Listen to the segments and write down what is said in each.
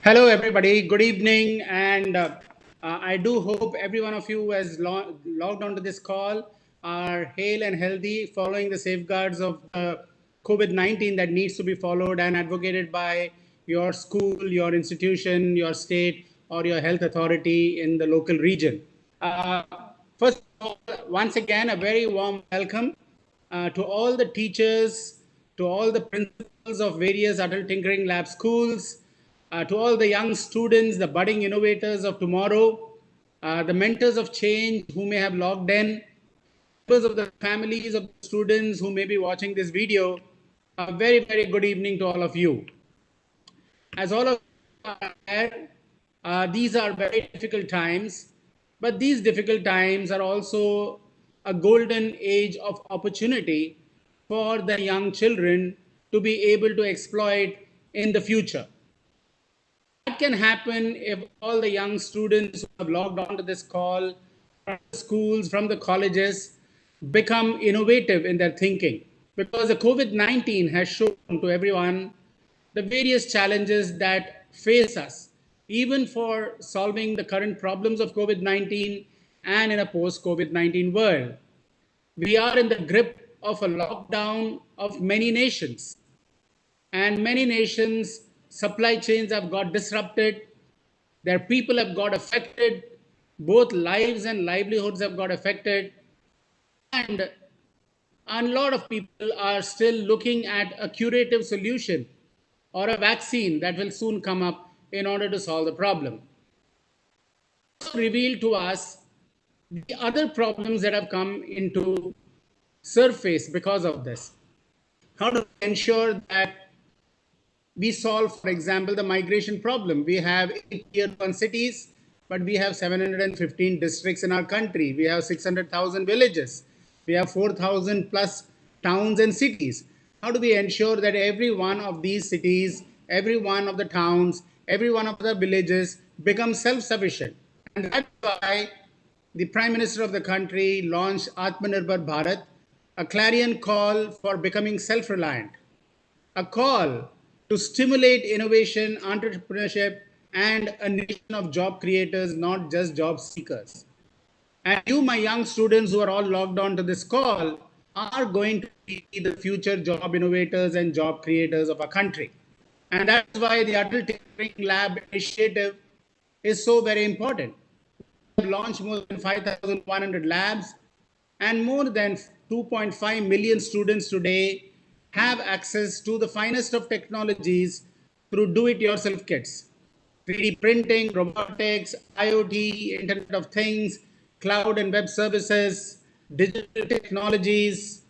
Hello, everybody. Good evening. And I do hope every one of you has logged onto this call are hale and healthy, following the safeguards of COVID-19 that needs to be followed and advocated by your school, your institution, your state, or your health authority in the local region. Uh, First of all, once again, a very warm welcome to all the teachers, to all the principals of various adult tinkering lab schools, to all the young students, the budding innovators of tomorrow, the mentors of change who may have logged in, members of the families of the students who may be watching this video. A very, very good evening to all of you. As all of you are aware, these are very difficult times, but these difficult times are also a golden age of opportunity for the young children to be able to exploit in the future. That can happen if all the young students who have logged on to this call from the schools, from the colleges, become innovative in their thinking. Because the COVID-19 has shown to everyone the various challenges that face us, even for solving the current problems of COVID-19 and in a post-COVID-19 world. We are in the grip of a lockdown of many nations, and many nations' supply chains have got disrupted, their people have got affected, both lives and livelihoods have got affected, and a lot of people are still looking at a curative solution or a vaccine that will soon come up in order to solve the problem. Also revealed to us the other problems that have come into surface because of this. How to ensure that we solve, for example, the migration problem. We have 8 tier 1 cities, but we have 715 districts in our country. We have 600,000 villages. We have 4,000 plus towns and cities. How do we ensure that every one of these cities, every one of the towns, every one of the villages becomes self-sufficient? And that's why the Prime Minister of the country launched Atmanirbhar Bharat, a clarion call for becoming self-reliant, a call to stimulate innovation, entrepreneurship, and a nation of job creators, not just job seekers. And you, my young students who are all logged on to this call, are going to be the future job innovators and job creators of our country. And that's why the Adult Tinkering Lab initiative is so very important. We have launched more than 5,100 labs, and more than 2.5 million students today have access to the finest of technologies through do-it-yourself kits. 3D printing, robotics, IoT, Internet of Things, cloud and web services, digital technologies,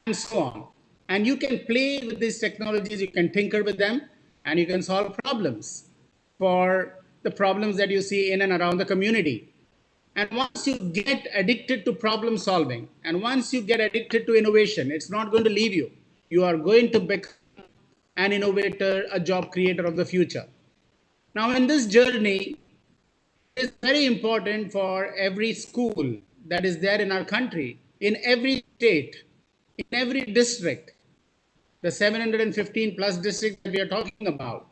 and so on. And you can play with these technologies, you can tinker with them, and you can solve problems for the problems that you see in and around the community. And once you get addicted to problem solving, and once you get addicted to innovation, it's not going to leave you. You are going to become an innovator, a job creator of the future. Now, in this journey, it's very important for every school that is there in our country, in every state, in every district, the 715 plus districts that we are talking about,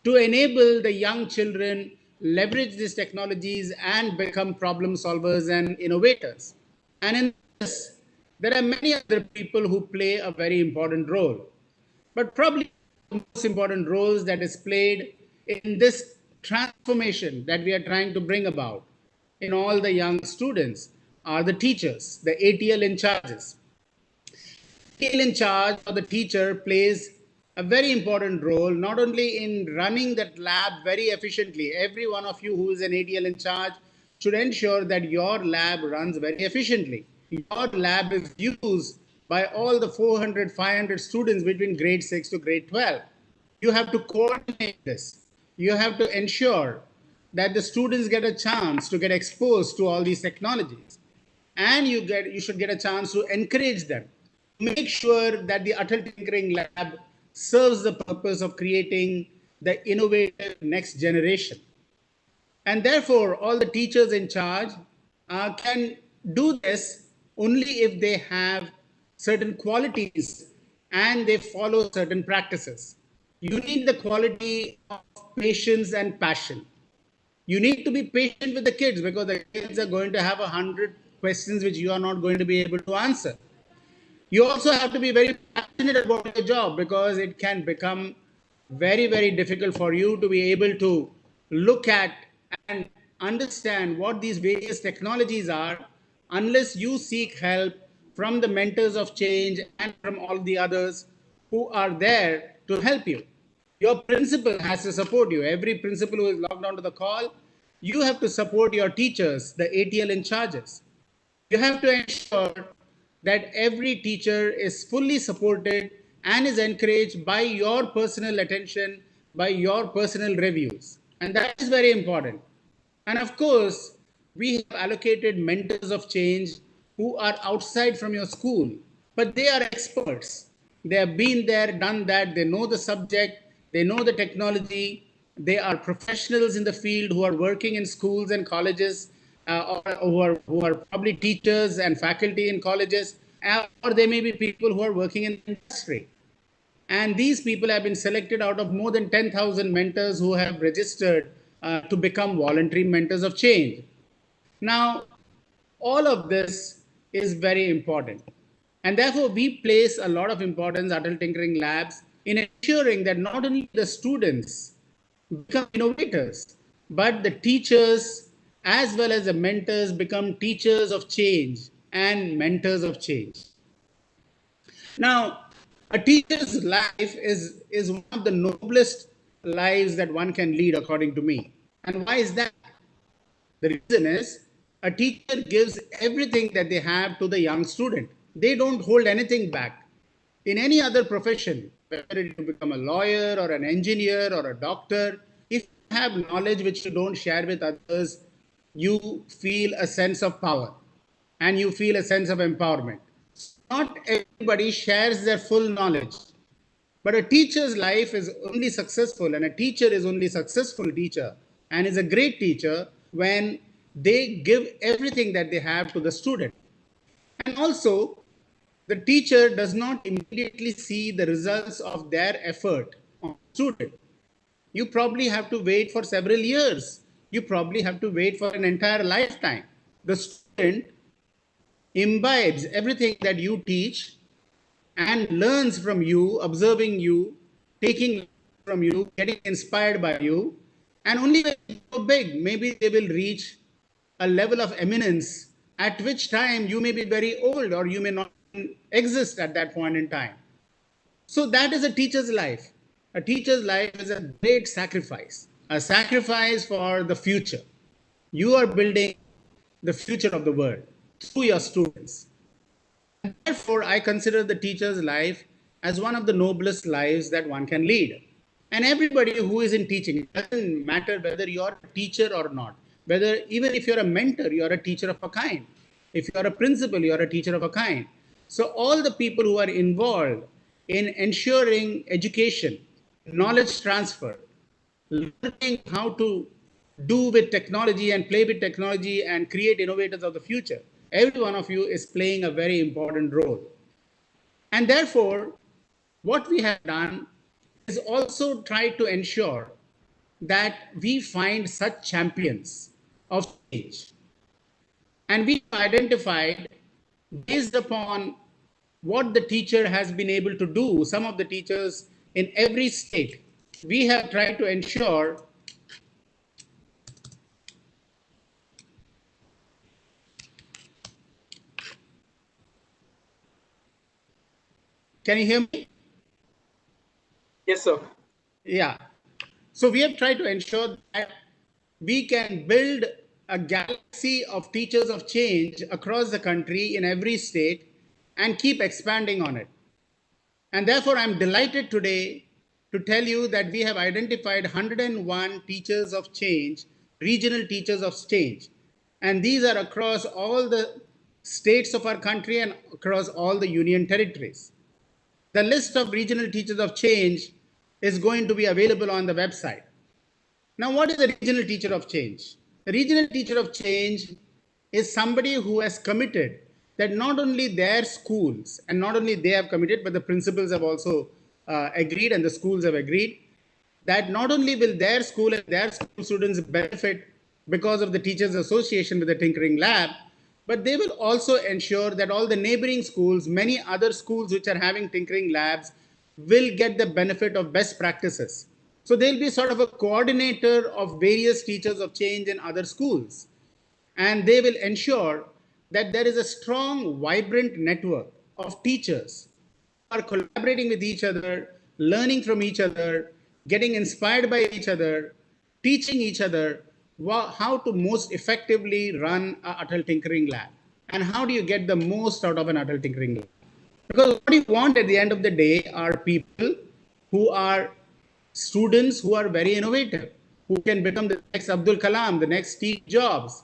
to enable the young children leverage these technologies and become problem solvers and innovators. And in this, there are many other people who play a very important role. But probably the most important roles that is played in this transformation that we are trying to bring about in all the young students are the teachers, the ATL in charges. ATL in charge or the teacher plays a very important role, not only in running that lab very efficiently. Every one of you who is an ATL in charge should ensure that your lab runs very efficiently. Your lab is used by all the 400, 500 students between grade 6 to grade 12. You have to coordinate this. You have to ensure that the students get a chance to get exposed to all these technologies. And you should get a chance to encourage them. Make sure that the Adult Tinkering Lab serves the purpose of creating the innovative next generation. And therefore, all the teachers in charge can do this only if they have certain qualities and they follow certain practices. You need the quality of patience and passion. You need to be patient with the kids because the kids are going to have 100 questions which you are not going to be able to answer. You also have to be very passionate about your job because it can become very, very difficult for you to be able to look at and understand what these various technologies are unless you seek help from the mentors of change and from all the others who are there to help you. Your principal has to support you. Every principal who is logged onto the call, you have to support your teachers, the ATL in charges. You have to ensure that every teacher is fully supported and is encouraged by your personal attention, by your personal reviews. And that is very important. And of course, we have allocated mentors of change who are outside from your school, but they are experts. They have been there, done that, they know the subject, they know the technology, they are professionals in the field who are working in schools and colleges, or who are probably teachers and faculty in colleges, or they may be people who are working in the industry. And these people have been selected out of more than 10,000 mentors who have registered to become voluntary mentors of change. Now, all of this is very important. And therefore, we place a lot of importance at Adult Tinkering Labs in ensuring that not only the students become innovators, but the teachers as well as the mentors become teachers of change and mentors of change. Now, a teacher's life is one of the noblest lives that one can lead, according to me. And why is that? The reason is a teacher gives everything that they have to the young student. They don't hold anything back. In any other profession, whether it to become a lawyer or an engineer or a doctor, if you have knowledge which you don't share with others, you feel a sense of power and you feel a sense of empowerment. Not everybody shares their full knowledge, but a teacher's life is only successful, and a teacher is only successful teacher and is a great teacher when they give everything that they have to the student. And also, the teacher does not immediately see the results of their effort on the student. You probably have to wait for several years. You probably have to wait for an entire lifetime. The student imbibes everything that you teach and learns from you, observing you, taking from you, getting inspired by you. And only when they grow big, maybe they will reach a level of eminence at which time you may be very old or you may not exist at that point in time. So that is a teacher's life. A teacher's life is a great sacrifice, a sacrifice for the future. You are building the future of the world through your students. And therefore, I consider the teacher's life as one of the noblest lives that one can lead. And everybody who is in teaching, it doesn't matter whether you're a teacher or not, whether even if you're a mentor, you're a teacher of a kind. If you're a principal, you're a teacher of a kind. So, all the people who are involved in ensuring education, knowledge transfer, learning how to do with technology and play with technology and create innovators of the future. Every one of you is playing a very important role. And therefore, what we have done is also try to ensure that we find such champions of change. And we identified, based upon what the teacher has been able to do, some of the teachers in every state, we have tried to ensure Can you hear me? Yes, sir. Yeah. So we have tried to ensure that we can build a galaxy of teachers of change across the country in every state and keep expanding on it. And therefore, I'm delighted today to tell you that we have identified 101 teachers of change, regional teachers of change. And these are across all the states of our country and across all the union territories. The list of regional teachers of change is going to be available on the website. Now, what is a regional teacher of change? A regional teacher of change is somebody who has committed that not only their schools and not only they have committed, but the principals have also agreed and the schools have agreed that not only will their school and their school students benefit because of the teachers association with the tinkering lab, but they will also ensure that all the neighboring schools, many other schools which are having tinkering labs, will get the benefit of best practices. So they'll be sort of a coordinator of various teachers of change in other schools, and they will ensure that there is a strong, vibrant network of teachers who are collaborating with each other, learning from each other, getting inspired by each other, teaching each other how to most effectively run a Atal Tinkering Lab. And how do you get the most out of an Atal Tinkering Lab? Because what you want at the end of the day are people who are students who are very innovative, who can become the next Abdul Kalam, the next Steve Jobs,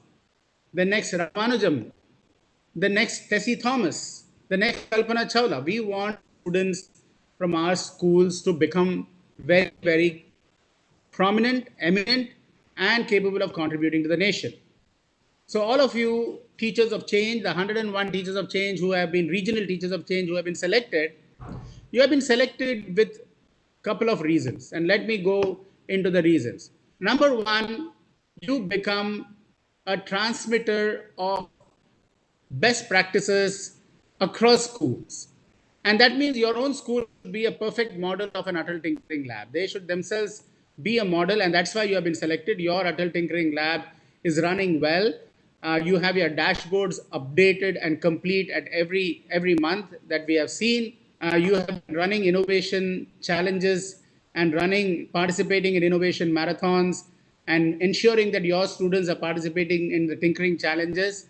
the next Ramanujan, the next Tessie Thomas, the next Kalpana Chawla. We want students from our schools to become very, very prominent, eminent, and capable of contributing to the nation. So all of you teachers of change, the 101 teachers of change who have been regional teachers of change who have been selected, you have been selected with a couple of reasons. And let me go into the reasons. Number one, you become a transmitter of best practices across schools. And that means your own school should be a perfect model of an Atal Tinkering Lab. They should themselves be a model, and that's why you have been selected. Your Atal Tinkering Lab is running well. You have your dashboards updated and complete at every month that we have seen. You have been running innovation challenges and participating in innovation marathons and ensuring that your students are participating in the tinkering challenges.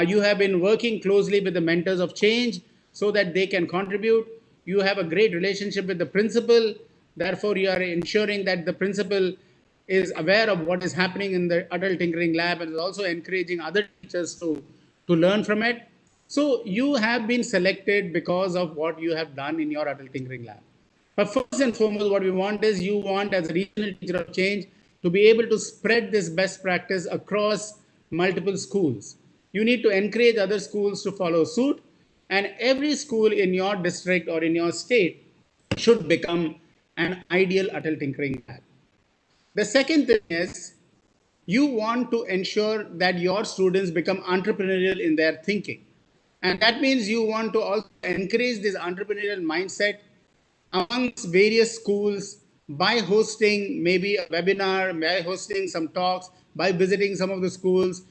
You have been working closely with the mentors of change so that they can contribute. You have a great relationship with the principal. Therefore, you are ensuring that the principal is aware of what is happening in the Adult Tinkering Lab and is also encouraging other teachers to learn from it. So you have been selected because of what you have done in your Adult Tinkering Lab. But first and foremost, what we want is you want, as a regional teacher of change, to be able to spread this best practice across multiple schools. You need to encourage other schools to follow suit, and every school in your district or in your state should become an ideal Atal Tinkering Lab. The second thing is you want to ensure that your students become entrepreneurial in their thinking. And that means you want to also encourage this entrepreneurial mindset amongst various schools by hosting maybe a webinar, by hosting some talks, by visiting some of the schools,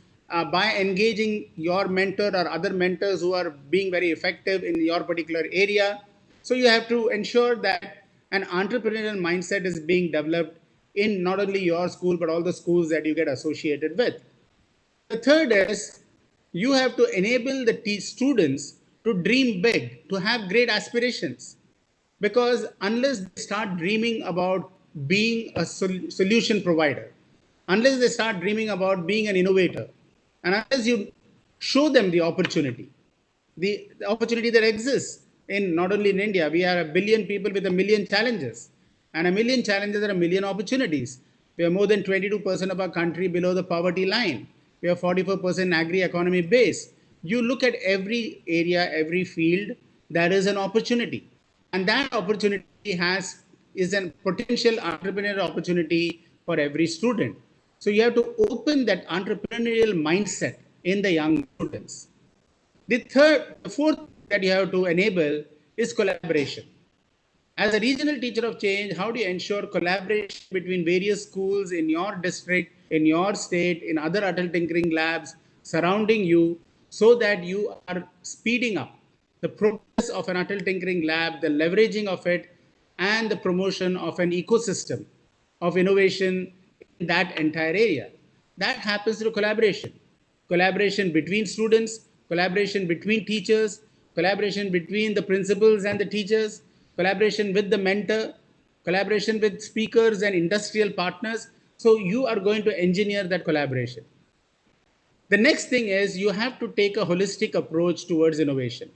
by engaging your mentor or other mentors who are being very effective in your particular area. So you have to ensure that an entrepreneurial mindset is being developed in not only your school, but all the schools that you get associated with. The third is you have to enable the students to dream big, to have great aspirations. Because unless they start dreaming about being a solution provider, unless they start dreaming about being an innovator, and unless you show them the opportunity that exists in not only in India, we are a billion people with a million challenges, and a million challenges are a million opportunities. We are more than 22% of our country below the poverty line. We are 44% agri-economy base. You look at every area, every field, there is an opportunity. And that opportunity is a potential entrepreneurial opportunity for every student. So you have to open that entrepreneurial mindset in the young students. The fourth that you have to enable is collaboration. As a regional teacher of change, how do you ensure collaboration between various schools in your district, in your state, in other Atal Tinkering Labs surrounding you, so that you are speeding up the progress of an Atal Tinkering Lab, the leveraging of it, and the promotion of an ecosystem of innovation in that entire area? That happens through collaboration. Collaboration between students, collaboration between teachers, collaboration between the principals and the teachers, collaboration with the mentor, collaboration with speakers and industrial partners. So you are going to engineer that collaboration. The next thing is you have to take a holistic approach towards innovation.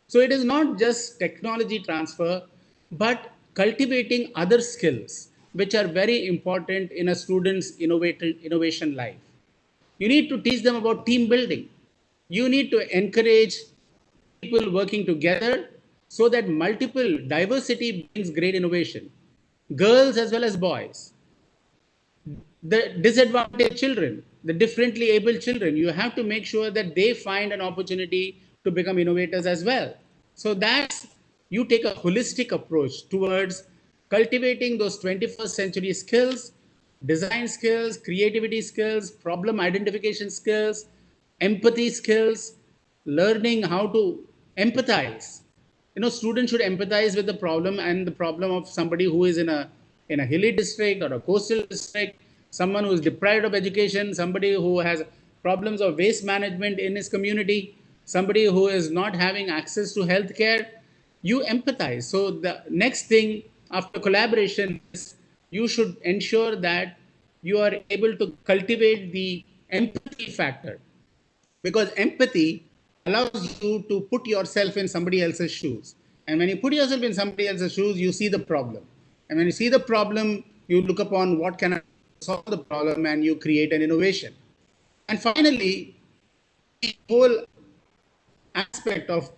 So it is not just technology transfer, but cultivating other skills which are very important in a student's innovation life. You need to teach them about team building. You need to encourage people working together so that multiple diversity brings great innovation. Girls as well as boys, the disadvantaged children, the differently able children, you have to make sure that they find an opportunity to become innovators as well. So that's, you take a holistic approach towards cultivating those 21st century skills, design skills, creativity skills, problem identification skills, empathy skills, learning how to empathize. Students should empathize with the problem, and the problem of somebody who is in a hilly district or a coastal district, someone who is deprived of education, somebody who has problems of waste management in his community, somebody who is not having access to healthcare. You empathize. So the next thing after collaboration is, you should ensure that you are able to cultivate the empathy factor, because empathy allows you to put yourself in somebody else's shoes. And when you put yourself in somebody else's shoes, you see the problem. And when you see the problem, you look upon what can I solve the problem, and you create an innovation. And finally, the whole aspect of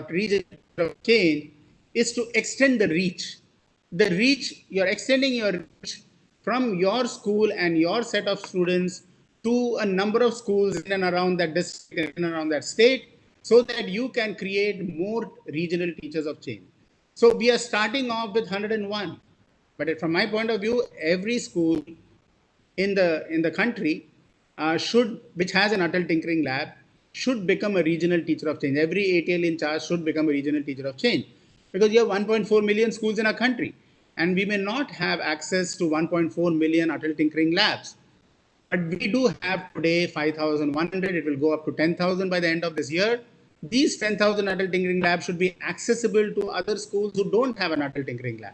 region of change is to extend the reach. The reach, you're extending your reach from your school and your set of students to a number of schools in and around that district, in and around that state, so that you can create more regional teachers of change. So we are starting off with 101. But from my point of view, every school in the country should, which has an Atal Tinkering Lab, should become a regional teacher of change. Every ATL in charge should become a regional teacher of change, because you have 1.4 million schools in our country, and we may not have access to 1.4 million Atal Tinkering Labs. But we do have today 5,100. It will go up to 10,000 by the end of this year. These 10,000 Atal Tinkering Labs should be accessible to other schools who don't have an Atal Tinkering Lab.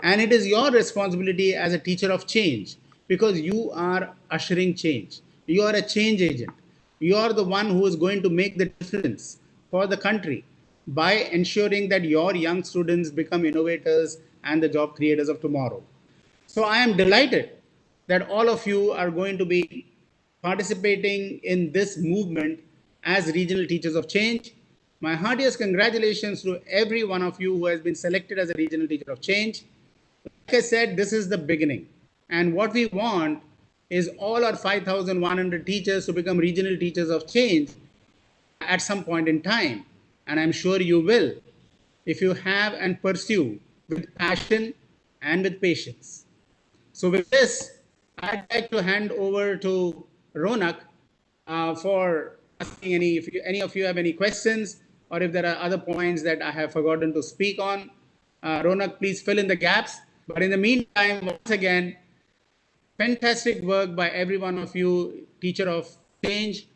And it is your responsibility as a teacher of change, because you are ushering change. You are a change agent. You are the one who is going to make the difference for the country by ensuring that your young students become innovators and the job creators of tomorrow. So I am delighted that all of you are going to be participating in this movement as regional teachers of change. My heartiest congratulations to every one of you who has been selected as a regional teacher of change. Like I said, this is the beginning. And what we want is all our 5,100 teachers to become regional teachers of change at some point in time. And I'm sure you will, if you have and pursue with passion and with patience. So with this, I'd like to hand over to Ronak for asking if any of you have any questions, or if there are other points that I have forgotten to speak on. Ronak, please fill in the gaps. But in the meantime, once again, fantastic work by every one of you, teacher of change.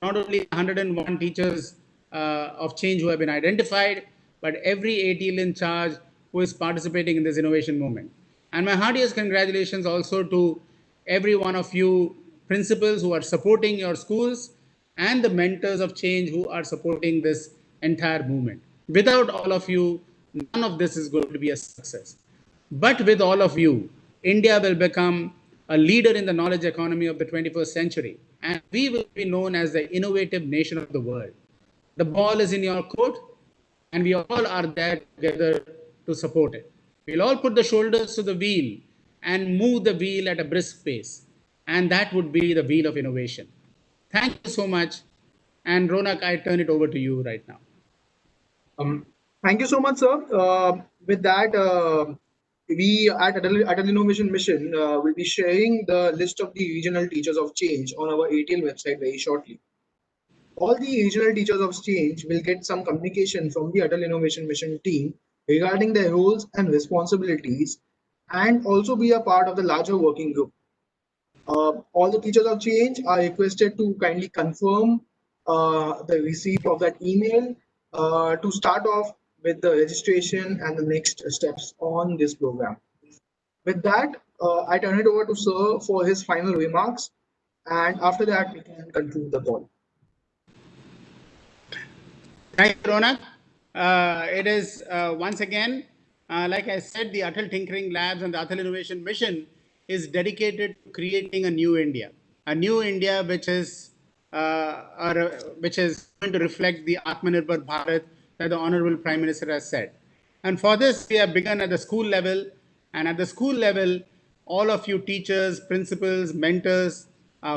Not only 101 teachers of change who have been identified, but every ATL in charge who is participating in this innovation movement. And my heartiest congratulations also to every one of you principals who are supporting your schools, and the mentors of change who are supporting this entire movement. Without all of you, none of this is going to be a success. But with all of you, India will become a leader in the knowledge economy of the 21st century, and we will be known as the innovative nation of the world. The ball is in your court, and we all are there together to support it. We'll all put the shoulders to the wheel and move the wheel at a brisk pace, and that would be the wheel of innovation. Thank you so much. And Ronak, I turn it over to you right now. Thank you so much, sir. With that, we at Atal Innovation Mission will be sharing the list of the regional teachers of change on our ATL website very shortly. All the regional teachers of change will get some communication from the Atal Innovation Mission team regarding their roles and responsibilities, and also be a part of the larger working group. All the teachers of change are requested to kindly confirm the receipt of that email to start off with the registration and the next steps on this program. With that, I turn it over to Sir for his final remarks, and after that, we can conclude the call. Thank you, Ronak. It is once again, like I said, the Atal Tinkering Labs and the Atal Innovation Mission is dedicated to creating a new India which is going to reflect the Atmanirbhar Bharat that the Honorable Prime Minister has said. And for this, we have begun at the school level. And at the school level, all of you teachers, principals, mentors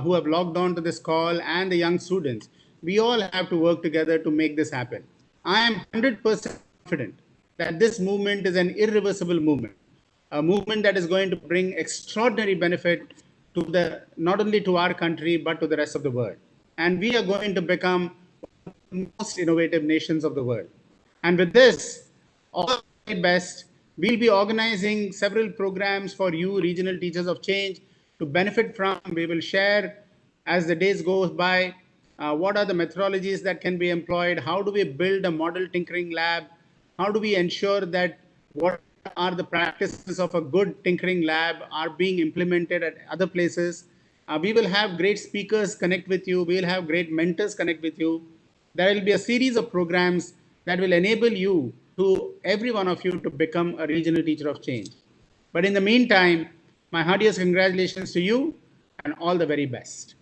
who have logged on to this call, and the young students, we all have to work together to make this happen. I am 100% confident that this movement is an irreversible movement, a movement that is going to bring extraordinary benefit to the not only to our country but to the rest of the world. And we are going to become one of the most innovative nations of the world. And with this, all the very best. We'll be organizing several programs for you, regional teachers of change, to benefit from. We will share as the days go by what are the methodologies that can be employed, how do we build a model tinkering lab, how do we ensure that what are the practices of a good tinkering lab are being implemented at other places. We will have great speakers connect with you. We will have great mentors connect with you. There will be a series of programs that will enable you to, every one of you, to become a regional teacher of change. But in the meantime, my heartiest congratulations to you and all the very best.